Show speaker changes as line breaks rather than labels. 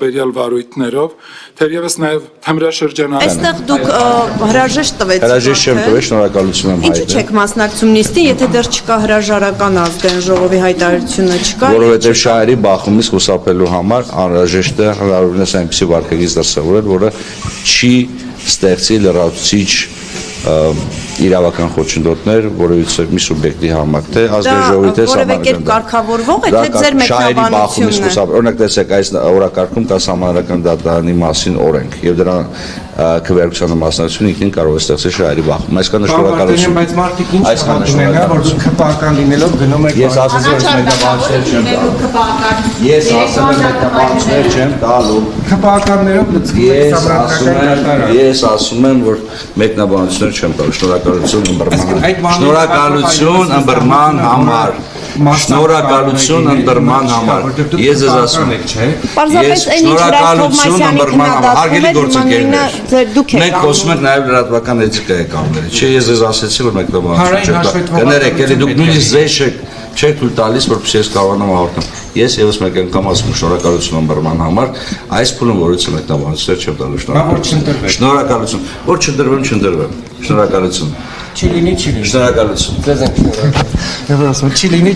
Վերյալ վարույթներով, թերևս նաև թմրաշրջանային։
Այստեղ դուք հրաժեշտ տվեցիք։
Հրաժեշտ չեմ տվել, շնորհակալություն եմ
Ինչու չեք մասնակցում նիստին, եթե դեռ չկա հրաժարական ազգային ժողովի հայտարարությունը չկա։
Որովհետև շահերի բախումից խուսափելու համար անհրաժեշտ է հնարավորինս այնպիսի վարկագիծ դրսևորել, որը չի ստեղծի լրացուցիչ իրավական խոչընդոտներ որևիցե մի սուբյեկտի համակ, թե ազգային ժողովի թե
որևէ կերպ կարգավորվող է, թե ձեր մեկնաբանությունն է։
Օրինակ տեսեք, այս օրակարգում կա Սահմանադրական դատարանի մասին օրենք, եւ դրա քվեարկությանը մասնակցությունը ինքնին կարող է ստեղծել շահերի բախում։ Այսքան շնորհակալություն։
Բայց մարդիկ ինչ պատմում են, որ դուք քպական լինելով գնում եք։
Ես ասացի, որ մեկնաբանություններ չեմ տալու։ Ես ասել եմ մեկնաբանություններ չեմ տալու։
Քպականներով լծվում եք Սահմանադրական դատարան։
Ես ասում եմ, որ մեկնաբանություններ չեմ տալու։ Շնորհակալություն ըմբռնման։ Շնորհակալություն ըմբռնման համար։ Շնորհակալություն ըմբռնման համար։ Ես ձեզ ասում եմ, չէ։
Պարզապես այն ինչ
շնորհակալություն ըմբռնման համար։ Հարգելի գործընկերներ։
Դուք եք
Մենք խոսում ենք նաև լրատվական էթիկայի կանոնների։ Չէ, ես ձեզ ասեցի, որ մեկնաբանություն չեմ տալու։ Կներեք, էլի դուք նույնիսկ ձեզ չեք թույլ տալիս, որպեսզի ես կարողանամ հաղորդեմ։ Ես եւս մեկ անգամ ասում եմ շնորհակալություն ըմբռնման համար, այս փուլում որից մեկնաբանություններ չեմ տալու շնորհակալություն։ Շնորհակալություն, որ չընտրվեմ։ Շնորհակալություն։
Չի լինի, չի լինի։
Շնորհակալություն։
Ձեզ ենք շնորհակալ։ Ես ասում եմ, չի լինի